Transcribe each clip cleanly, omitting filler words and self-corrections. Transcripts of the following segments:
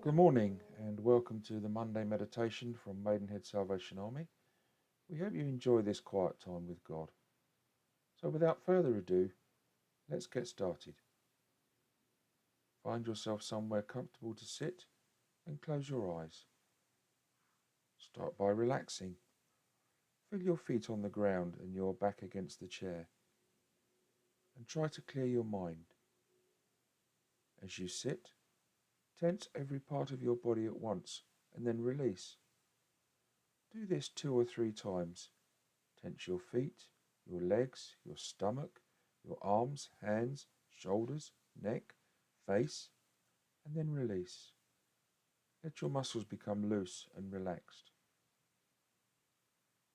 Good morning and welcome to the Monday meditation from Maidenhead Salvation Army. We hope you enjoy this quiet time with God. So without further ado, let's get started. Find yourself somewhere comfortable to sit and close your eyes. Start by relaxing. Feel your feet on the ground and your back against the chair. And try to clear your mind. As you sit, tense every part of your body at once and then release. Do this 2 or 3 times. Tense your feet, your legs, your stomach, your arms, hands, shoulders, neck, face, and then release. Let your muscles become loose and relaxed.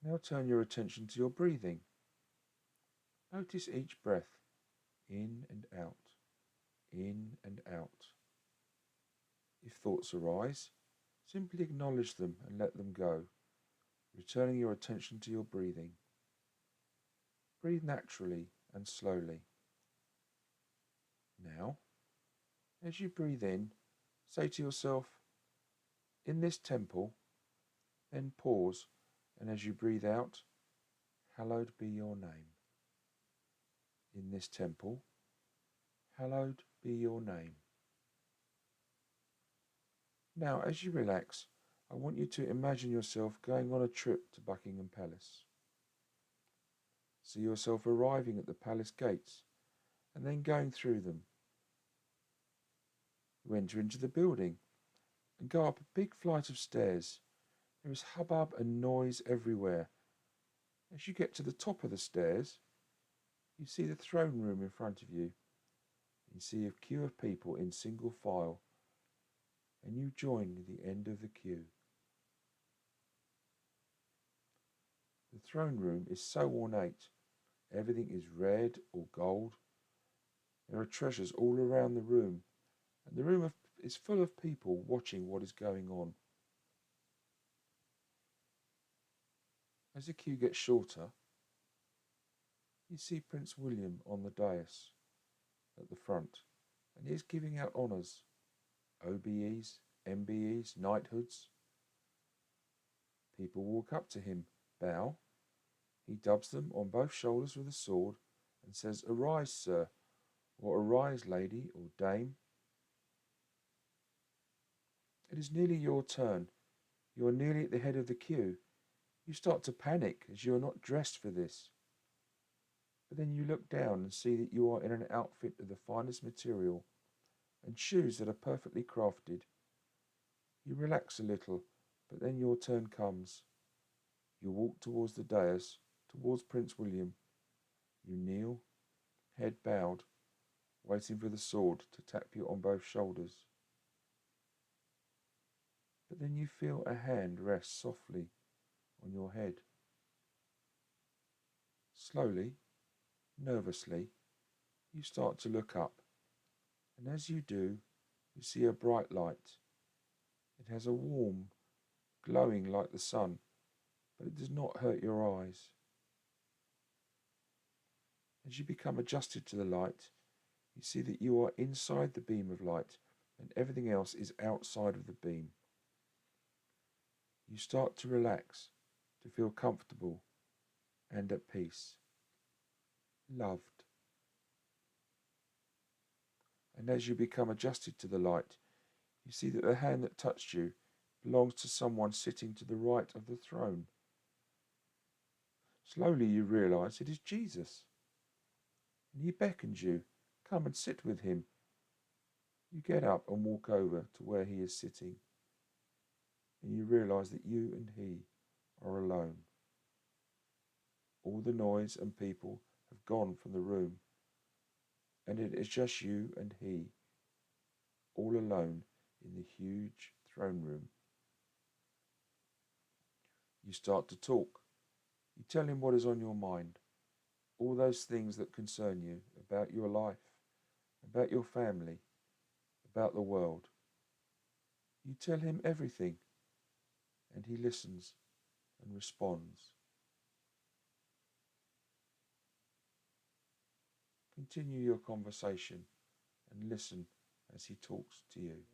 Now turn your attention to your breathing. Notice each breath, in and out, in and out. If thoughts arise, simply acknowledge them and let them go, returning your attention to your breathing. Breathe naturally and slowly. Now, as you breathe in, say to yourself, "In this temple," then pause, and as you breathe out, "Hallowed be your name." In this temple, hallowed be your name. Now, as you relax, I want you to imagine yourself going on a trip to Buckingham Palace. See yourself arriving at the palace gates and then going through them. You enter into the building and go up a big flight of stairs. There is hubbub and noise everywhere. As you get to the top of the stairs, you see the throne room in front of you. You see a queue of people in single file, and you join the end of the queue. The throne room is so ornate. Everything is red or gold. There are treasures all around the room, and the room is full of people watching what is going on. As the queue gets shorter, you see Prince William on the dais at the front, and he is giving out honours, OBEs, MBEs, knighthoods. People walk up to him, bow. He dubs them on both shoulders with a sword and says, "Arise, sir," or "Arise, lady," or "Dame." It is nearly your turn. You are nearly at the head of the queue. You start to panic as you are not dressed for this. But then you look down and see that you are in an outfit of the finest material and shoes that are perfectly crafted. You relax a little, but then your turn comes. You walk towards the dais, towards Prince William. You kneel, head bowed, waiting for the sword to tap you on both shoulders. But then you feel a hand rest softly on your head. Slowly, nervously, you start to look up, and as you do, you see a bright light. It has a warm, glowing like the sun, but it does not hurt your eyes. As you become adjusted to the light, you see that you are inside the beam of light and everything else is outside of the beam. You start to relax, to feel comfortable and at peace, loved. And as you become adjusted to the light, you see that the hand that touched you belongs to someone sitting to the right of the throne. Slowly you realize it is Jesus, and he beckons you, "Come and sit with him." You get up and walk over to where he is sitting, and you realize that you and he are alone. All the noise and people have gone from the room, and it is just you and he, all alone in the huge throne room. You start to talk. You tell him what is on your mind, all those things that concern you about your life, about your family, about the world. You tell him everything, and he listens and responds. Continue your conversation and listen as he talks to you.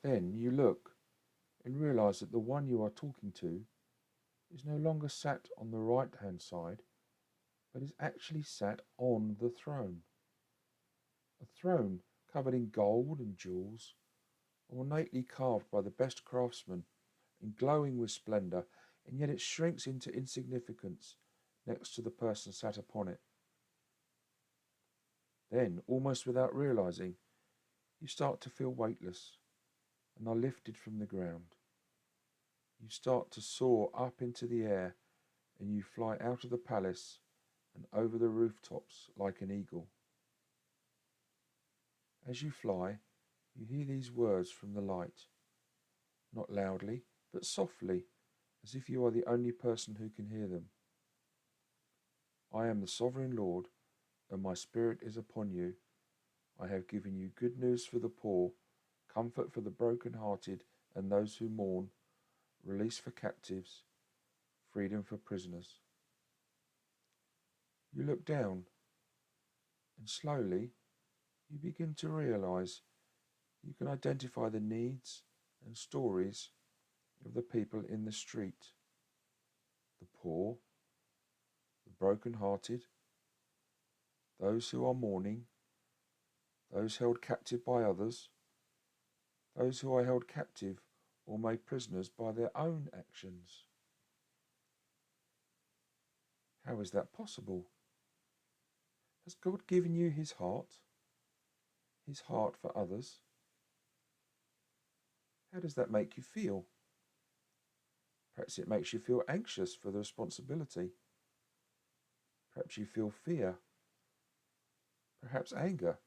Then you look and realize that the one you are talking to is no longer sat on the right-hand side, but is actually sat on the throne. A throne covered in gold and jewels, ornately carved by the best craftsmen and glowing with splendour, and yet it shrinks into insignificance next to the person sat upon it. Then, almost without realizing, you start to feel weightless and are lifted from the ground. You start to soar up into the air, and you fly out of the palace and over the rooftops like an eagle. As you fly, you hear these words from the light, not loudly, but softly, as if you are the only person who can hear them. I am the sovereign Lord, and my spirit is upon you. I have given you good news for the poor, comfort for the broken-hearted and those who mourn, release for captives, freedom for prisoners. You look down, and slowly you begin to realize you can identify the needs and stories of the people in the street, the poor, the broken-hearted, those who are mourning, those held captive by others, those who are held captive or made prisoners by their own actions. How is that possible? Has God given you his heart for others? How does that make you feel? Perhaps it makes you feel anxious for the responsibility. Perhaps you feel fear. Perhaps anger.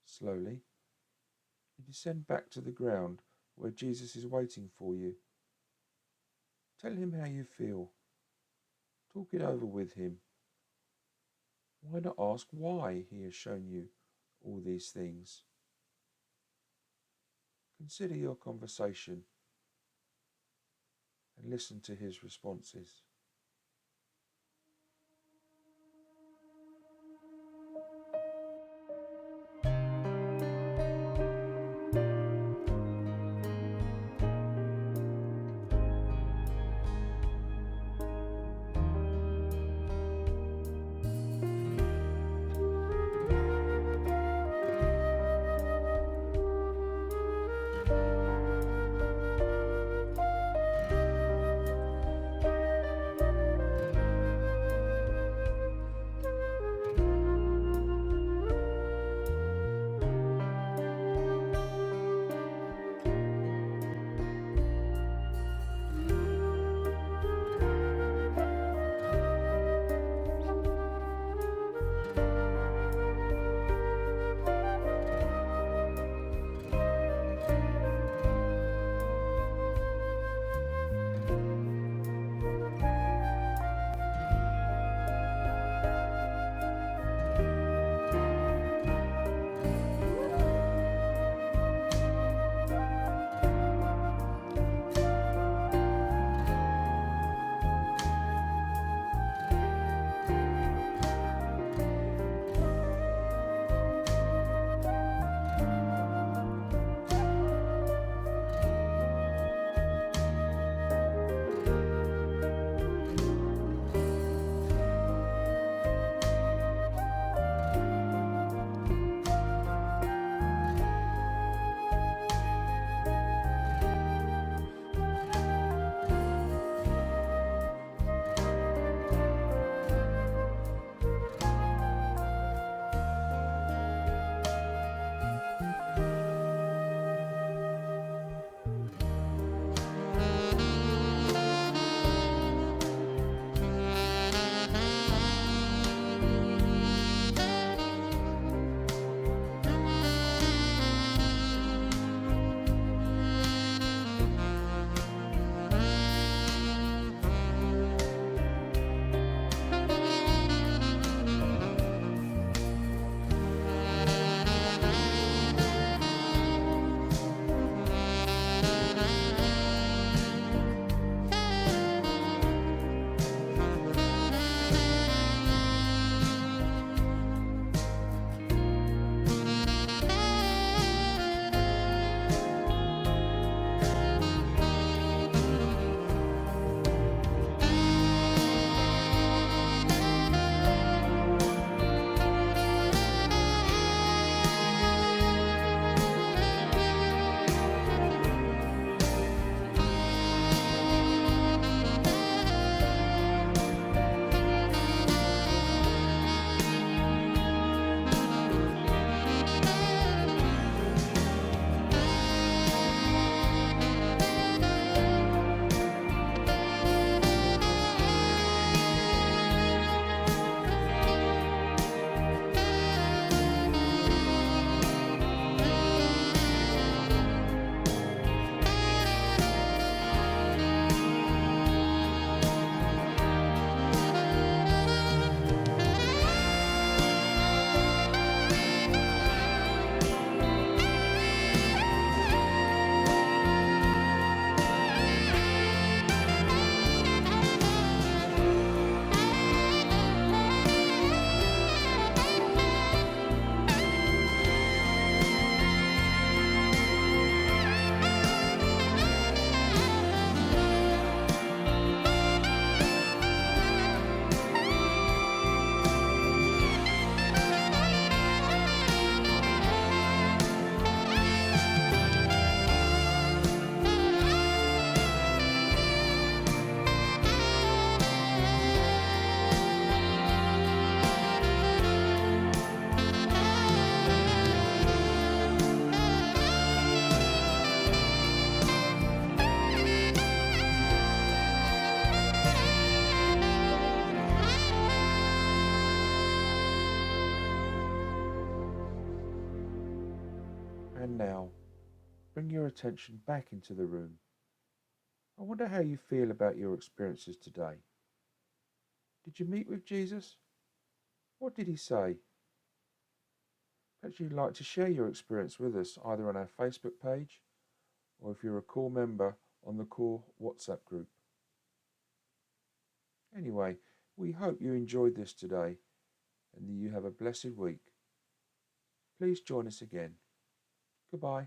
Slowly, you descend back to the ground where Jesus is waiting for you. Tell him how you feel. Talk it over with him. Why not ask why he has shown you all these things? Consider your conversation and listen to his responses. And now, bring your attention back into the room. I wonder how you feel about your experiences today. Did you meet with Jesus? What did he say? Perhaps you'd like to share your experience with us either on our Facebook page or if you're a core member on the core WhatsApp group. Anyway, we hope you enjoyed this today and that you have a blessed week. Please join us again. Goodbye.